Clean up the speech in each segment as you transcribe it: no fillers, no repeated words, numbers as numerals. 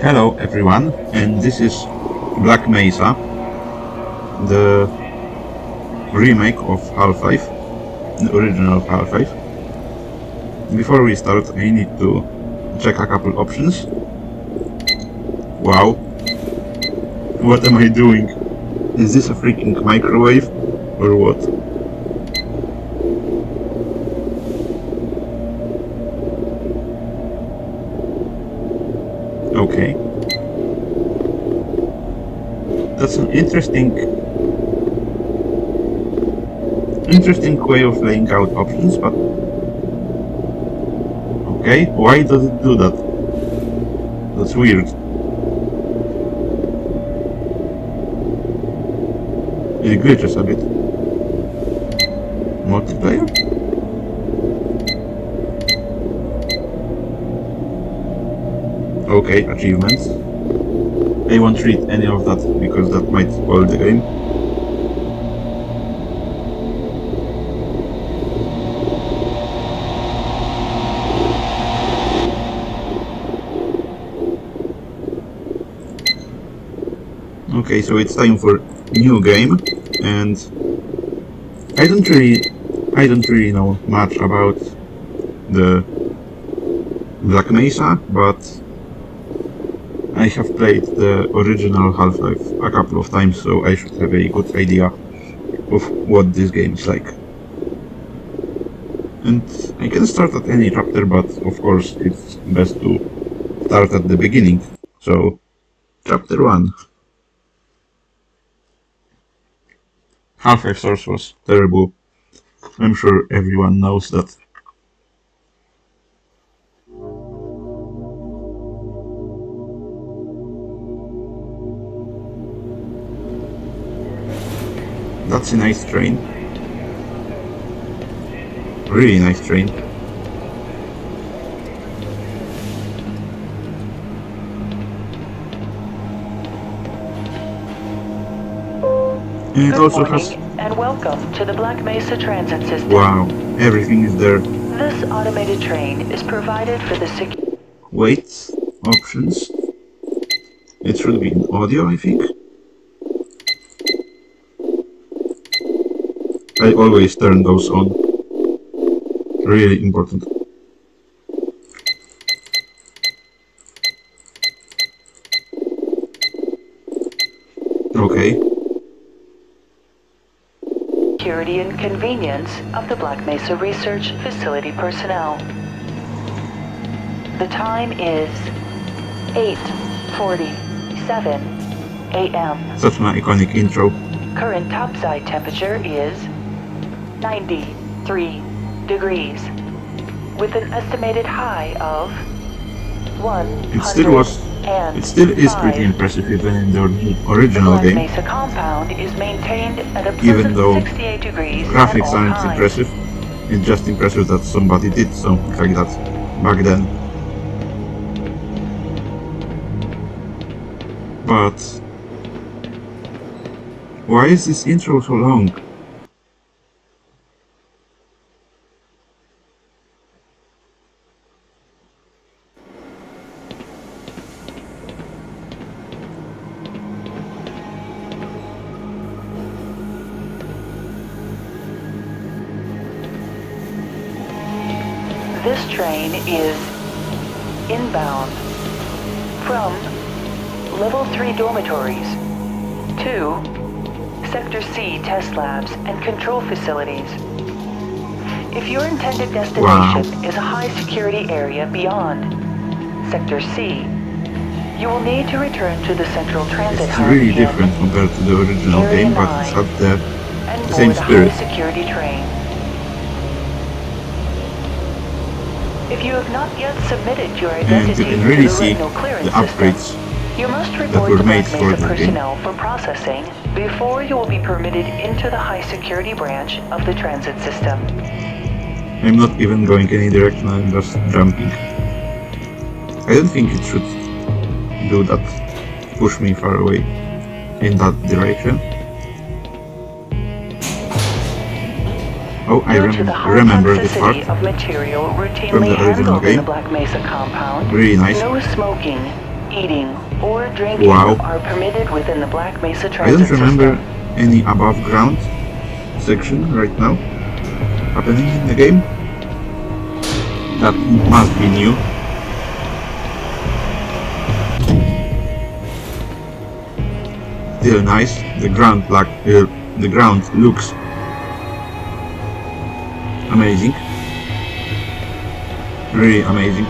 Hello everyone, and this is Black Mesa, the remake of Half-Life, the original Half-Life. Before we start, I need to check a couple options. Wow, what am I doing? Is this a freaking microwave or what? Okay. That's an interesting way of laying out options, but okay, why does it do that? That's weird. It glitches a bit. Multiplayer? Okay, achievements. I won't read any of that because that might spoil the game. Okay, so it's time for new game, and I don't really know much about the Black Mesa, but I have played the original Half-Life a couple of times, so I should have a good idea of what this game is like. And I can start at any chapter, but of course it's best to start at the beginning. So, chapter 1. Half-Life Source was terrible. I'm sure everyone knows that. That's a nice train. Really nice train. And it also has... and welcome to the Black Mesa Transit System. Wow, everything is there. This automated train is provided for the Wait, options. It should be in audio, I think. I always turn those on. Really important. Okay. Security and convenience of the Black Mesa Research Facility personnel. The time is 8:47 a.m. Such an iconic intro. Current topside temperature is 93 degrees, with an estimated high of 100. It still is pretty impressive even in the original game. The Black Mesa compound is maintained at a Even though 68 degrees graphics at all aren't times. impressive, it's just impressive that somebody did something like that back then. But why is this intro so long? This train is inbound from Level 3 dormitories to Sector C test labs and control facilities. If your intended destination is a high security area beyond Sector C, you will need to return to the central transit hub. It's really different compared to the original game, but it's got the same spirit. High security train. If you have not yet submitted your identity And you can really to the see retinal clearance the upgrades system, you must that report were to made Black for Mesa the game. personnel for processing before you will be permitted into the high security branch of the transit system. I'm not even going any direction, I'm just jumping. I don't think it should do that, push me far away in that direction. Oh, I remember this part of material from routinely the original handled in game. the Black Mesa compound. Really nice. No smoking eating, or drinking Wow. are permitted within the Black Mesa I transit don't remember system. any above ground section right now happening in the game. That must be new. Still nice. The ground looks amazing. Really amazing.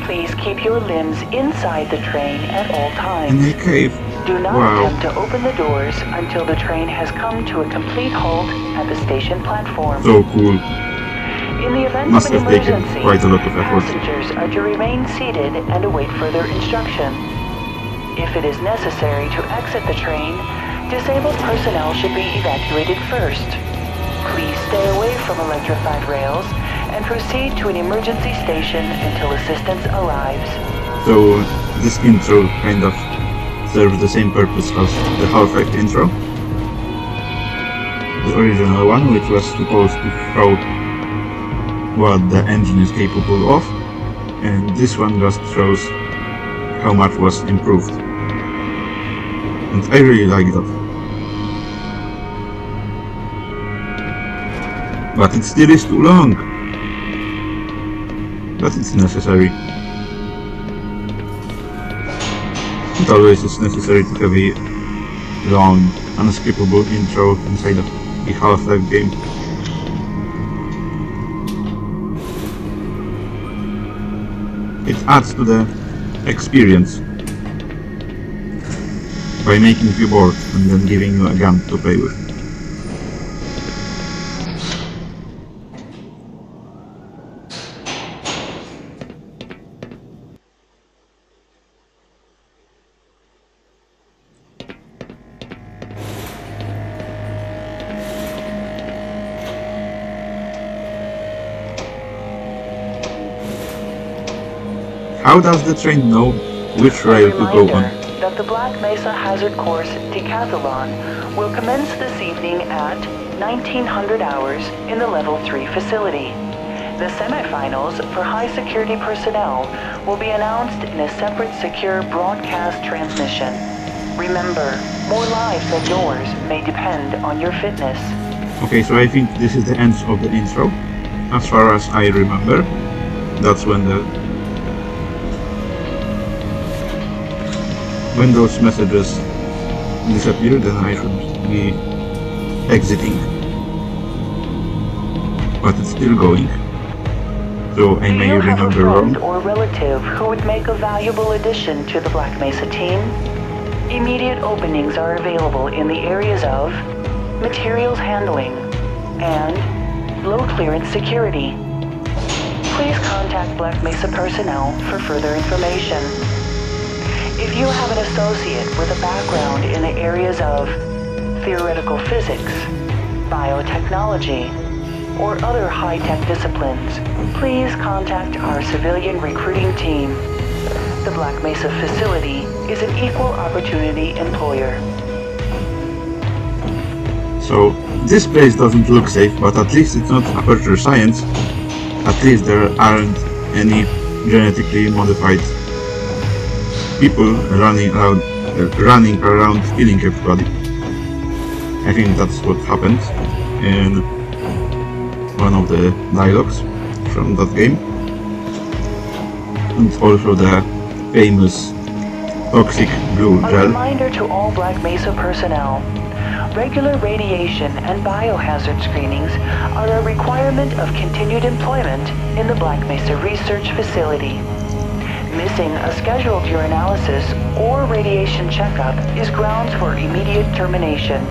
Please keep your limbs inside the train at all In times. a cave. Do not Wow. attempt to open the doors until the train has come to a complete halt at the station platform. So cool. In the event Must of an have taken emergency, quite a lot of effort. passengers are to remain seated and await further instruction. If it is necessary to exit the train, disabled personnel should be evacuated first. Please stay away from electrified rails and proceed to an emergency station until assistance arrives. So this intro kind of serves the same purpose as the Half-Life intro. The original one, which was supposed to show what the engine is capable of, and this one just shows how much was improved. And I really like that. But it still is too long. But it's necessary. It always is necessary to have a long, unskippable intro inside of a Half-Life game. It adds to the experience by making you bored and then giving you a gun to play with. How does the train know which rail to go on? That the Black Mesa Hazard Course Decathlon will commence this evening at 1900 hours in the Level 3 facility. The semifinals for high security personnel will be announced in a separate secure broadcast transmission. Remember, more lives than yours may depend on your fitness. Okay, so I think this is the end of the intro. As far as I remember, that's when those messages disappear, then I should be exiting. But it's still going, so I Do may you have a remember friend wrong. or relative who would make a valuable addition to the Black Mesa team? Immediate openings are available in the areas of materials handling and low clearance security. Please contact Black Mesa personnel for further information. If you have an associate with a background in the areas of theoretical physics, biotechnology, or other high-tech disciplines, please contact our civilian recruiting team. The Black Mesa facility is an equal opportunity employer. So this place doesn't look safe, but at least it's not Aperture Science. At least there aren't any genetically modified people running around killing everybody. I think that's what happened in one of the dialogues from that game. And also the famous toxic blue A gel. reminder to all Black Mesa personnel. Regular radiation and biohazard screenings are a requirement of continued employment in the Black Mesa Research Facility. Missing a scheduled urinalysis or radiation checkup is grounds for immediate termination.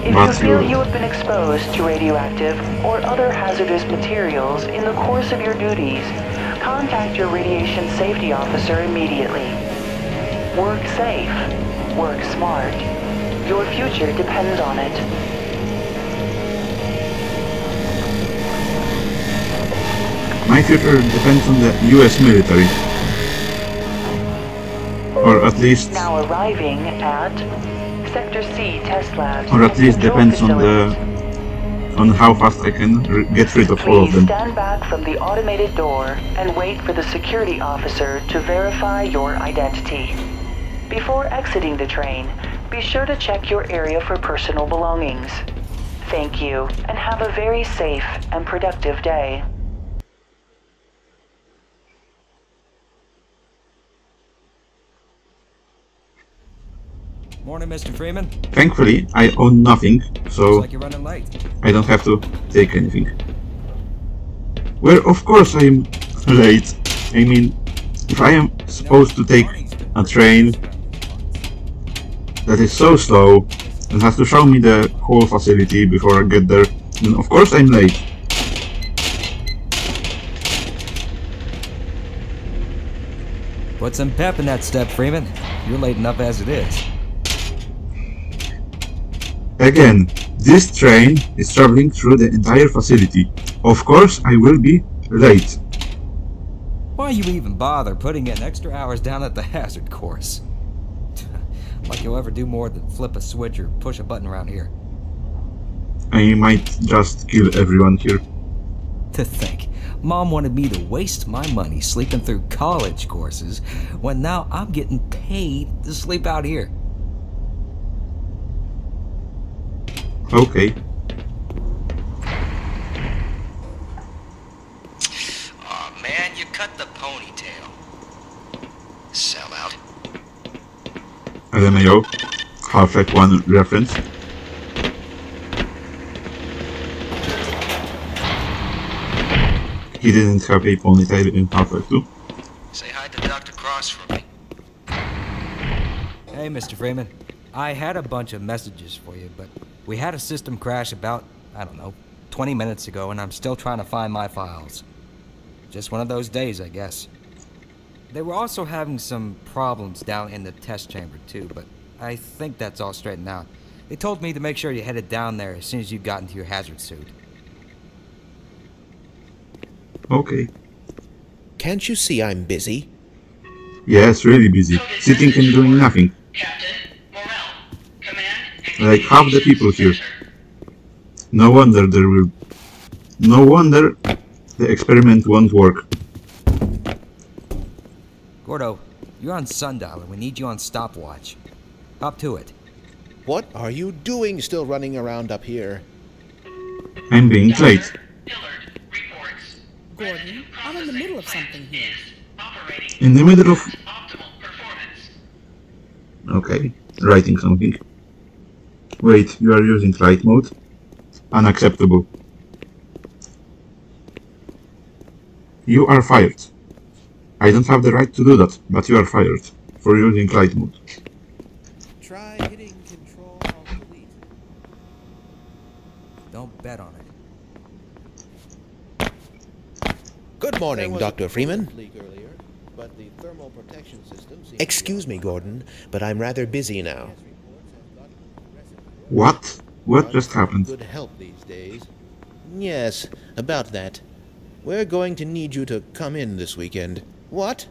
If you feel you have been exposed to radioactive or other hazardous materials in the course of your duties, contact your radiation safety officer immediately. Work safe. Work smart. Your future depends on it. My future depends on the US military. Or at least Now arriving at Sector C test labs. or at and least control depends on the facilities. on how fast I can get rid of all of Please them. stand back from the automated door and wait for the security officer to verify your identity. Before exiting the train, be sure to check your area for personal belongings. Thank you, and have a very safe and productive day. Morning, Mr. Freeman. Thankfully, I own nothing, so Looks like you're running late. I don't have to take anything. Well, of course I'm late. I mean, if I am supposed to take a train that is so slow and has to show me the whole facility before I get there, then of course I'm late. Put some pep in that step, Freeman. You're late enough as it is. Again, this train is traveling through the entire facility. Of course I will be late. Why you even bother putting in extra hours down at the hazard course? Like you'll ever do more than flip a switch or push a button around here. I might just kill everyone here. To think, Mom wanted me to waste my money sleeping through college courses when now I'm getting paid to sleep out here. Okay. Aw, man, you cut the ponytail. Sell out. LMAO. Half-Life 1 reference. He didn't have a ponytail in Half-Life 2. Say hi to Dr. Cross for me. Hey, Mr. Freeman. I had a bunch of messages for you, but we had a system crash about, I don't know, 20 minutes ago, and I'm still trying to find my files. Just one of those days, I guess. They were also having some problems down in the test chamber, too, but I think that's all straightened out. They told me to make sure you headed down there as soon as you got into your hazard suit. Okay. Can't you see I'm busy? Yes, really busy. Sitting and doing nothing. Captain Morrell, command Like half the people here. No wonder there will... No wonder the experiment won't work. Gordo, you're on sundial and we need you on stopwatch. Hop to it. What are you doing still running around up here? I'm being late. Dillard reports. Gordon, I'm in the middle of something here. Operating In the middle of... optimal performance. Okay, writing something. Wait, you are using flight mode? Unacceptable. You are fired. I don't have the right to do that, but you are fired for using flight mode. Try hitting Control Delete. Don't bet on it. Good morning, Dr. Freeman. Earlier, but the thermal protection system seems Excuse me, Gordon, but I'm rather busy now. What? What just happened? good help these days. Yes, about that. We're going to need you to come in this weekend. What?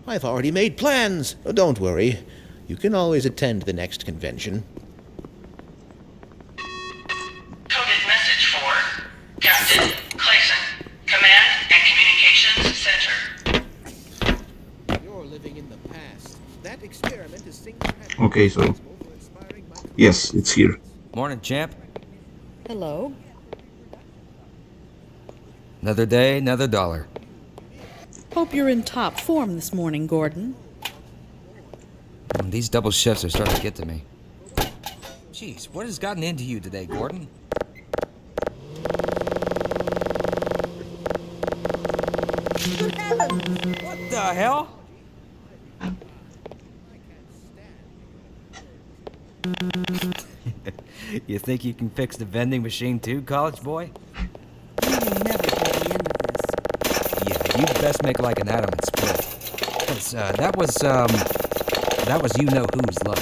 I've already made plans. Oh, don't worry. You can always attend the next convention. Coded message for Captain Clayson, Command and Communications Center. You're living in the past. That experiment is single-handedly Okay, so... responsible for inspiring my... Yes, it's here. Morning, champ. Hello. Another day, another dollar. Hope you're in top form this morning, Gordon. These double shifts are starting to get to me. Jeez, what has gotten into you today, Gordon? What the hell? You think you can fix the vending machine too, college boy? You will never get the end of this. Yeah, you best make like an atom and split. 'Cause, that was you know whose lunch.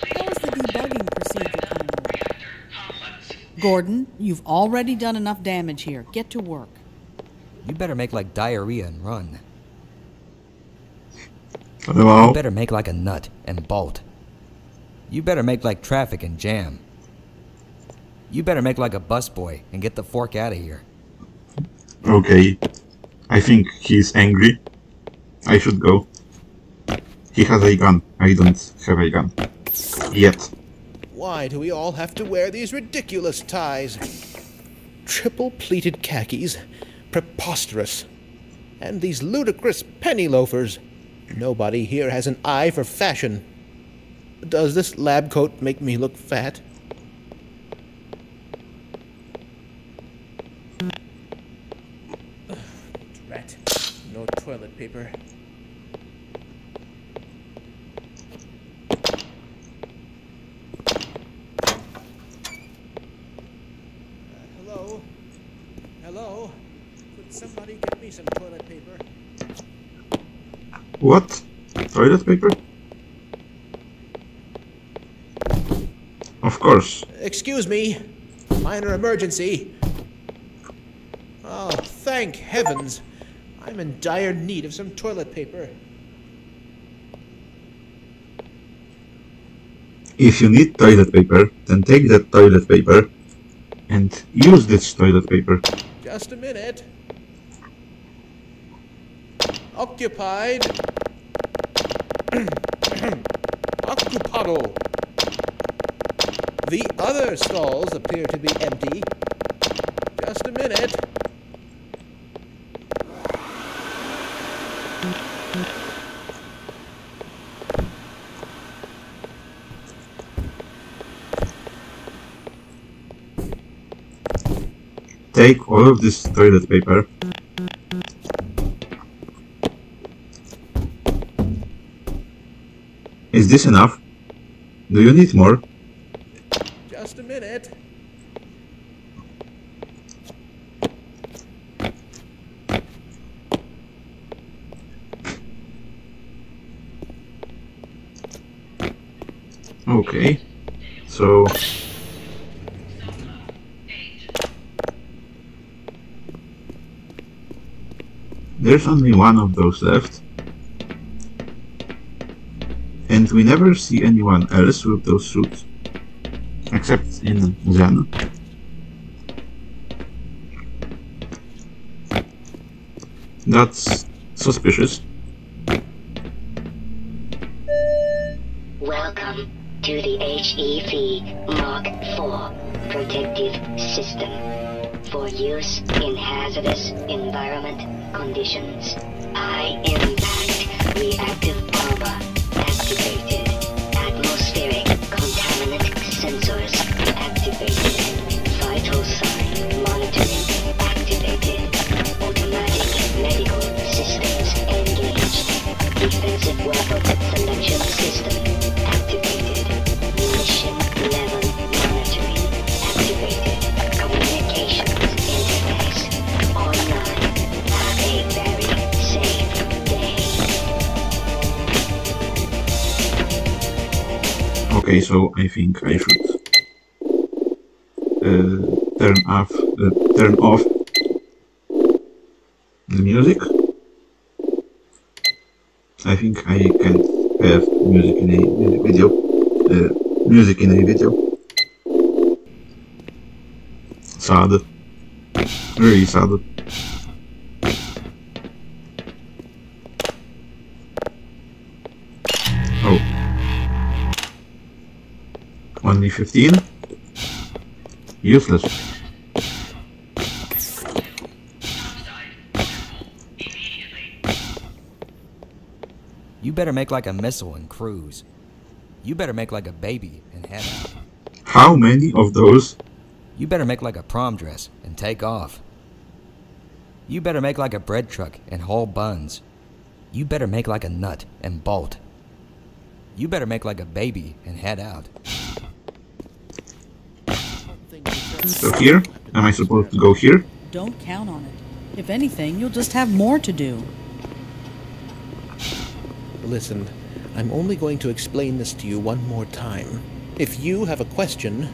How is the debugging procedure coming along? Gordon, you've already done enough damage here. Get to work. You better make like diarrhea and run. Hello? You better make like a nut and bolt. You better make like traffic and jam. You better make like a busboy and get the fork out of here. Okay. I think he's angry. I should go. He has a gun. I don't have a gun. Yet. Why do we all have to wear these ridiculous ties? Triple pleated khakis? Preposterous. And these ludicrous penny loafers. Nobody here has an eye for fashion. Does this lab coat make me look fat? Drat. No toilet paper. Hello? Hello? Could somebody get me some toilet paper? What? Toilet paper? Of course. Excuse me. Minor emergency. Oh, thank heavens. I'm in dire need of some toilet paper. If you need toilet paper, then take that toilet paper and use this toilet paper. Just a minute. Occupied. Occupado. The other stalls appear to be empty. Just a minute. Take all of this toilet paper. Is this enough? Do you need more? Just a minute. Okay. So... there's only one of those left. And we never see anyone else with those suits. Except in Zen. That's suspicious. Welcome to the HEV Mark IV protective system for use in hazardous environment conditions. High impact reactive bomber activated. Atmospheric contaminant sensors activated. Vital sign monitoring activated. Automatic medical systems engaged. Defensive weapon selection system activated. Munition level monitoring activated. Communications interface online. Have a very safe day. Okay, so I think I should turn off the music. I think I can't have music in a video. Music in a video. Sad. Really sad. Oh. Only 15? Useless. You better make like a missile and cruise. You better make like a baby and head out. How many of those? You better make like a prom dress and take off. You better make like a bread truck and haul buns. You better make like a nut and bolt. You better make like a baby and head out. So here? Am I supposed to go here? Don't count on it. If anything, you'll just have more to do. Listen, I'm only going to explain this to you one more time. If you have a question,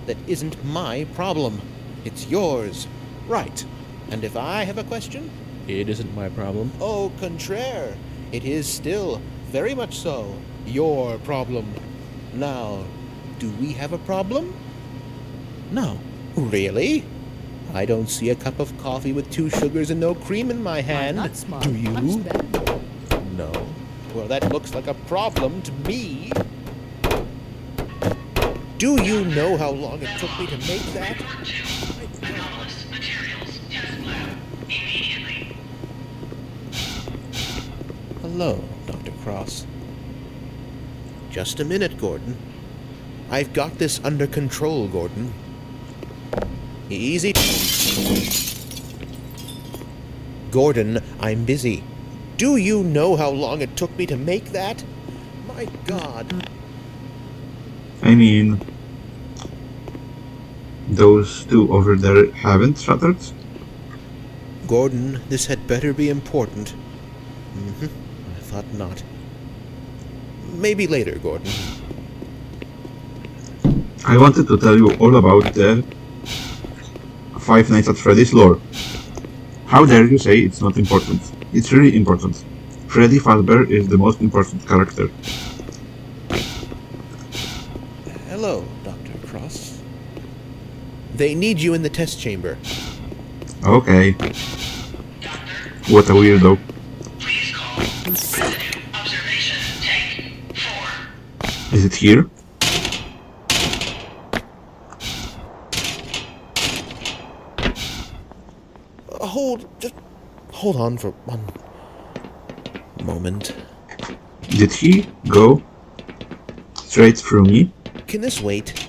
that isn't my problem. It's yours. Right. And if I have a question, it isn't my problem. Au contraire, it is still Very much so. Your problem. Now, do we have a problem? No. Really? I don't see a cup of coffee with 2 sugars and no cream in my hand. Not smart. Do you? Understand. No. Well, that looks like a problem to me. Do you know how long it took me to make that? Hello, Dr. Cross. Just a minute, Gordon. I've got this under control, Gordon. Easy. Gordon, I'm busy. Do you know how long it took me to make that? My God. I mean, those 2 over there haven't shattered? Gordon, this had better be important. I thought not. Maybe later, Gordon. I wanted to tell you all about the Five Nights at Freddy's lore. How dare you say it's not important? It's really important. Freddy Fazbear is the most important character. Hello, Dr. Cross. They need you in the test chamber. Okay. What a weirdo. Please call President Observation Tank 4. Is it here? Just hold on for one moment. Did he go straight through me? Can this wait?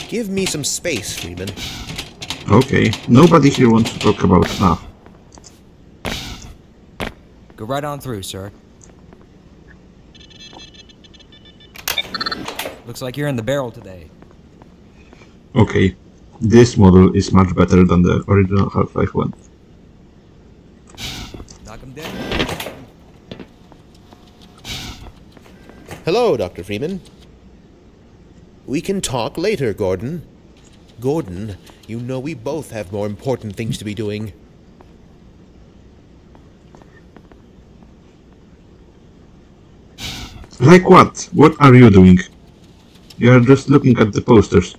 Give me some space, Freeman. Okay, nobody here wants to talk about snuff. Go right on through, sir. Looks like you're in the barrel today. Okay, this model is much better than the original Half-Life 1. Knock him dead. Hello, Dr. Freeman. We can talk later, Gordon. Gordon, you know we both have more important things to be doing. Like what? What are you doing? You are just looking at the posters.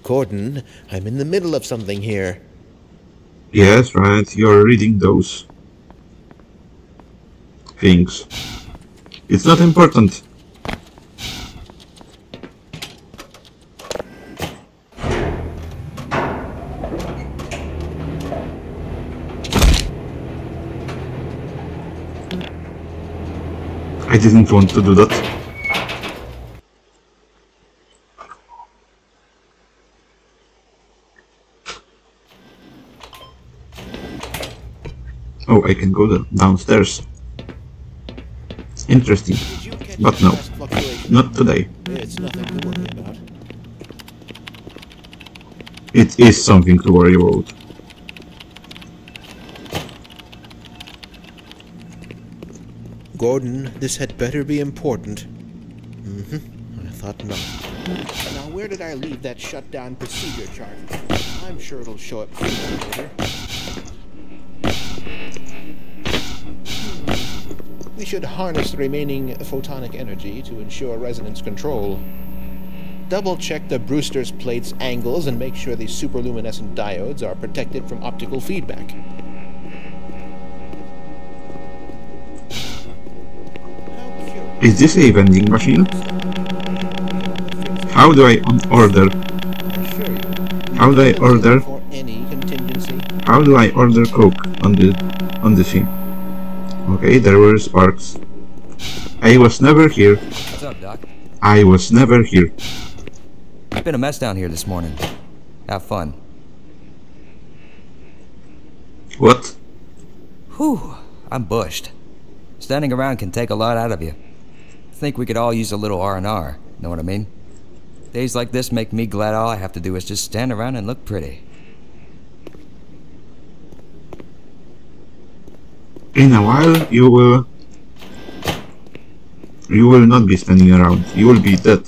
Gordon, I'm in the middle of something here. Yes, right, you're reading those things. It's not important. I didn't want to do that. Oh, I can go downstairs. Interesting. But no, not today. It's nothing to worry about. It is something to worry about. Gordon, this had better be important. I thought not. Now, where did I leave that shutdown procedure chart? I'm sure it'll show up later. We should harness the remaining photonic energy to ensure resonance control. Double-check the Brewster's plate's angles and make sure the superluminescent diodes are protected from optical feedback. Is this a vending machine? How do I order? How do I order? For any contingency. How do I order Coke on the thing? Okay, there were sparks. I was never here. What's up, Doc? I was never here. It's been a mess down here this morning. Have fun. What? Whew, I'm bushed. Standing around can take a lot out of you. Think we could all use a little R&R, know what I mean? Days like this make me glad all I have to do is just stand around and look pretty. In a while you will You will not be standing around. You will be dead.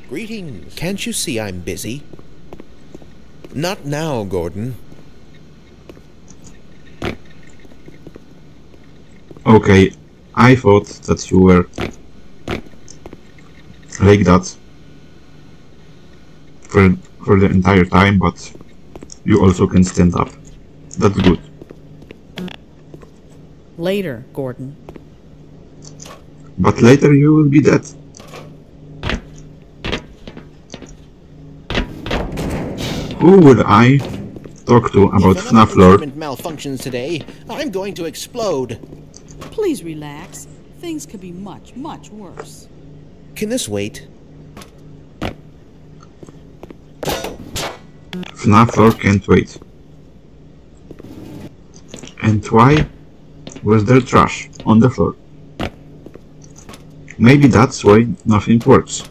Greetings. Can't you see I'm busy? Not now, Gordon. Okay, I thought that you were like that for the entire time, but you also can stand up. That's good. Later, Gordon. But later you will be dead. Who would I talk to about If FNAF another lore? instrument malfunctions today, I'm going to explode. Please relax. Things could be much, much worse. Can this wait? FNAF lore can't wait. And why was there trash on the floor? Maybe that's why nothing works.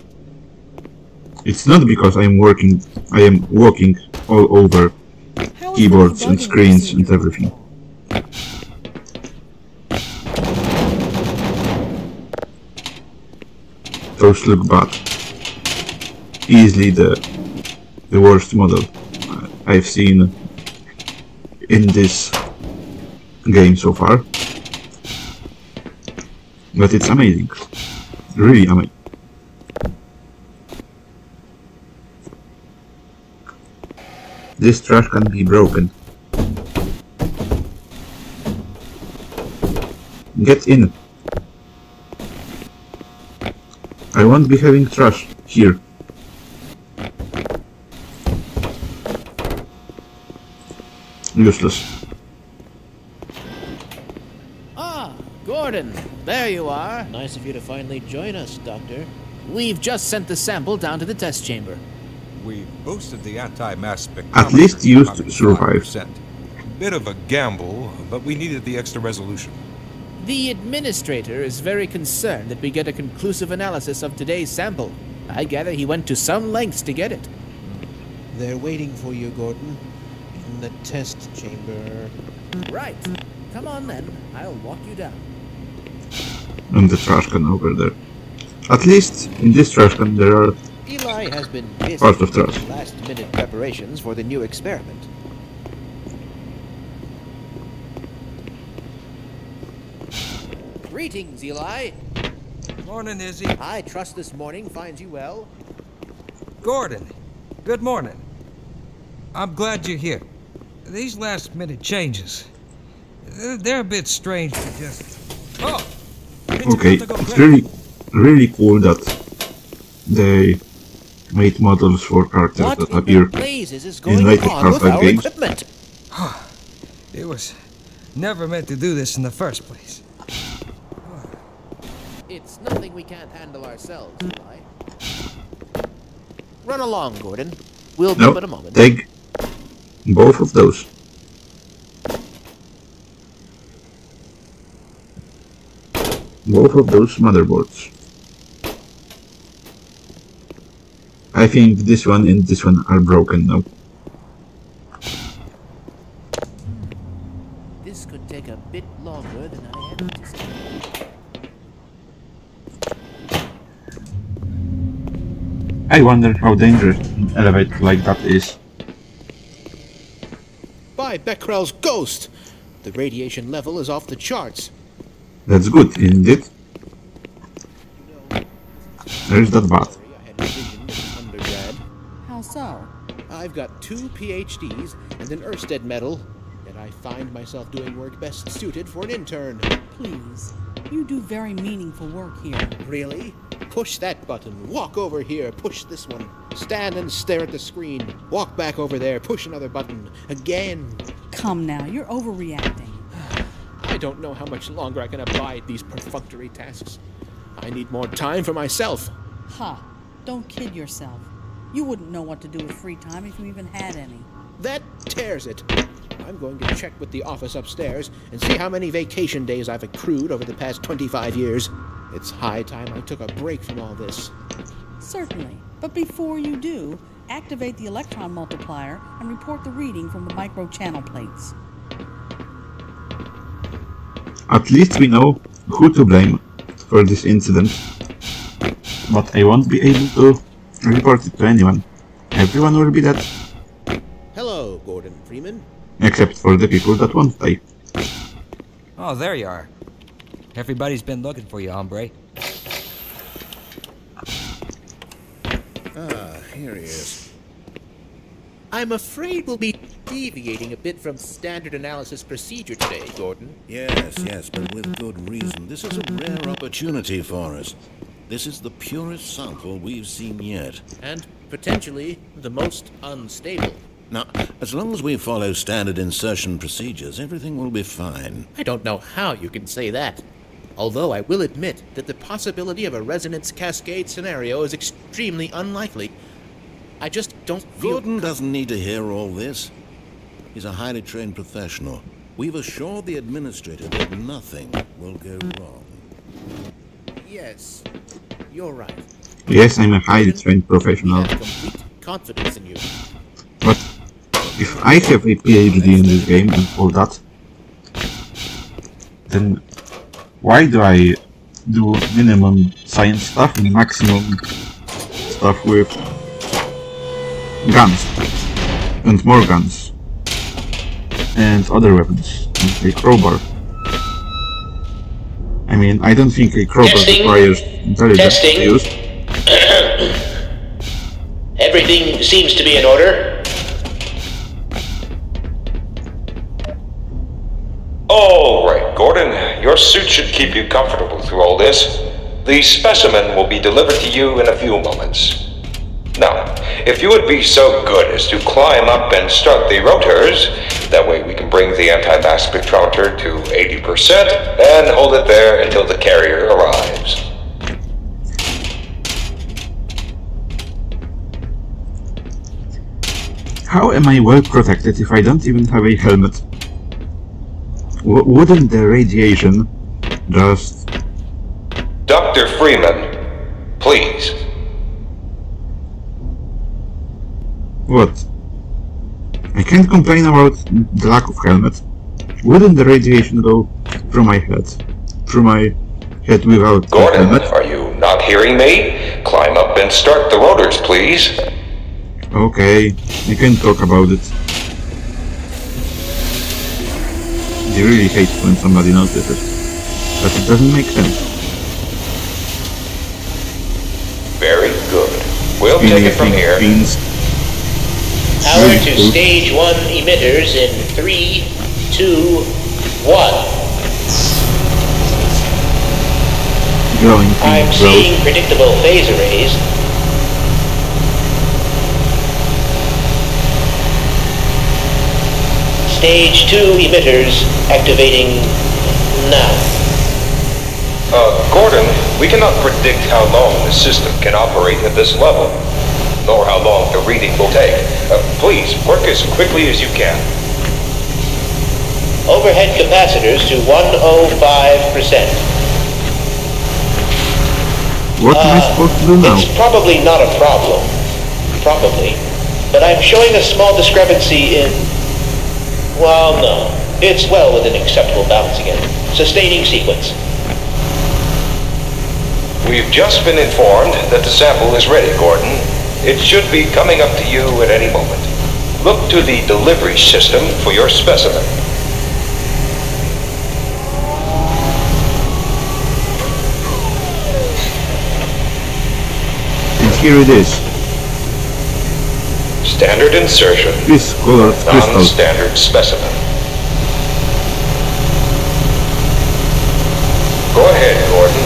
It's not because I am walking all over How is keyboards the and debugging screens and procedure? everything. Those look bad. Easily the worst model I've seen in this game so far. But it's amazing. Really amazing. This trash can be broken. Get in. I won't be having trash here. Useless. Ah, Gordon, there you are. Nice of you to finally join us, Doctor. We've just sent the sample down to the test chamber. We boosted the anti-mass spectrometer. At least you to survived. 105%. Bit of a gamble, but we needed the extra resolution. The administrator is very concerned that we get a conclusive analysis of today's sample. I gather he went to some lengths to get it. They're waiting for you, Gordon. In the test chamber. Right. Come on then. I'll walk you down. And the trash can over there. At least in this trash can there are Eli has been busy Part of trust. with last-minute preparations for the new experiment. Greetings, Eli. Morning, Izzy. I trust this morning finds you well. Gordon, good morning. I'm glad you're here. These last-minute changes, they're a bit strange to just... Oh! okay. It's really cool that they made models for characters What that in appear the blazes is in going later on with Half-Life our games. equipment? It was never meant to do this in the first place. It's nothing we can't handle ourselves, Eli. Run along, Gordon. We'll be No, but a moment. take both of those. Both of those motherboards. I think this one and this one are broken now. This could take a bit longer than I had anticipated. I wonder how dangerous an elevator like that is. By Becquerel's ghost! The radiation level is off the charts. That's good, isn't it? There's that bat. I had envisioned as an undergrad. How so? I've got 2 PhDs and an Ørsted medal, yet I find myself doing work best suited for an intern. Please. You do very meaningful work here. Really? Push that button, walk over here, push this one. Stand and stare at the screen. Walk back over there, push another button. Again. Come now, you're overreacting. I don't know how much longer I can abide these perfunctory tasks. I need more time for myself. Ha! Don't kid yourself. You wouldn't know what to do with free time if you even had any. That tears it. I'm going to check with the office upstairs and see how many vacation days I've accrued over the past 25 years. It's high time I took a break from all this. Certainly. But before you do, activate the electron multiplier and report the reading from the micro channel plates. At least we know who to blame for this incident. But I won't be able to report it to anyone. Everyone will be dead. Hello, Gordon Freeman. Except for the people that won't die. Oh, there you are. Everybody's been looking for you, hombre. Ah, here he is. I'm afraid we'll be deviating a bit from standard analysis procedure today, Gordon. Yes, but with good reason. This is a rare opportunity for us. This is the purest sample we've seen yet. And potentially the most unstable. Now, as long as we follow standard insertion procedures, everything will be fine. I don't know how you can say that. Although I will admit that the possibility of a resonance cascade scenario is extremely unlikely. I just don't feel... Gordon doesn't need to hear all this. He's a highly trained professional. We've assured the administrator that nothing will go wrong. Yes, you're right. Yes, I'm a highly trained professional. I have complete confidence in you. But if I have a PhD in this game and all that, then why do I do minimum science stuff and maximum stuff with guns and more guns and other weapons and a crowbar? I mean, I don't think a crowbar requires intelligence to use. Everything seems to be in order. All right, Gordon. Your suit should keep you comfortable through all this. The specimen will be delivered to you in a few moments. Now, if you would be so good as to climb up and start the rotors, that way we can bring the anti-mass spectrometer to 80% and hold it there until the carrier arrives. How am I well protected if I don't even have a helmet? Wouldn't the radiation just... Dr. Freeman, please. What? I can't complain about the lack of helmet. Wouldn't the radiation go through my head? Through my head without Gordon, helmet? are you not hearing me? Climb up and start the rotors, please. Okay, we can talk about it. I really hate when somebody notices, but it doesn't make sense. Very good. We'll take it from here. Power to stage 1 emitters in 3, 2, 1. I'm seeing predictable phase arrays. Stage 2 emitters activating now. Gordon, we cannot predict how long the system can operate at this level, nor how long the reading will take. Please, work as quickly as you can. Overhead capacitors to 105%. What am I supposed to do now? It's probably not a problem. Probably. But I'm showing a small discrepancy in... Well, no. It's well within acceptable bounds again. Sustaining sequence. We've just been informed that the sample is ready, Gordon. It should be coming up to you at any moment. Look to the delivery system for your specimen. And here it is. Standard insertion. This colored crystal. Non-standard specimen. Go ahead, Gordon.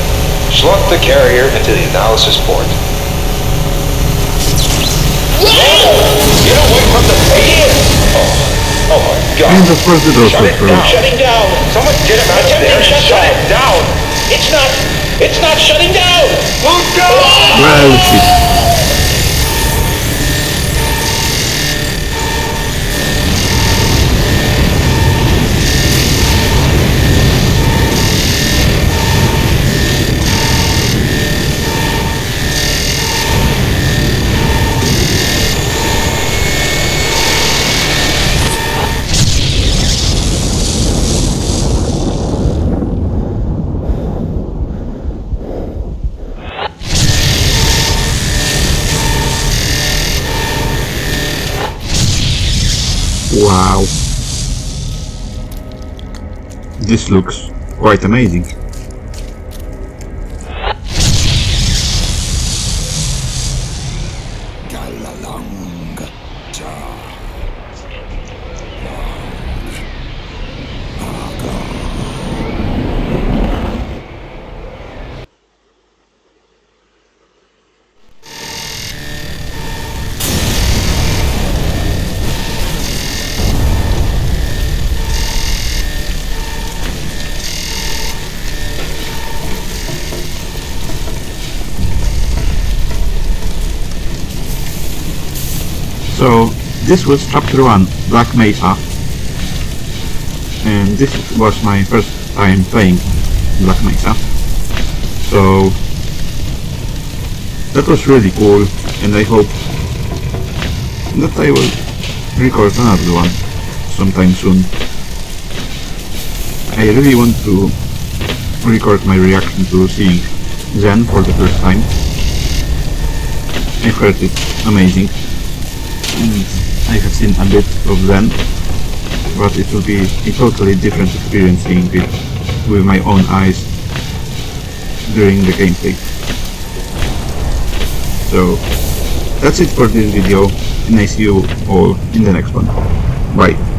Slot the carrier into the analysis port. Get away from the page! Oh my God! And of course it also froze. Shutting down! Someone get him out of there and shut it down! It's not shutting down! Move down! Well, shit. Wow. This looks quite amazing. So this was chapter 1, Black Mesa, and this was my first time playing Black Mesa, so that was really cool, and I hope that I will record another one sometime soon. I really want to record my reaction to seeing Xen for the first time. I've heard it's amazing. And I have seen a bit of Xen, but it will be a totally different experience seeing it with my own eyes during the gameplay. So that's it for this video, and I see you all in the next one. Bye.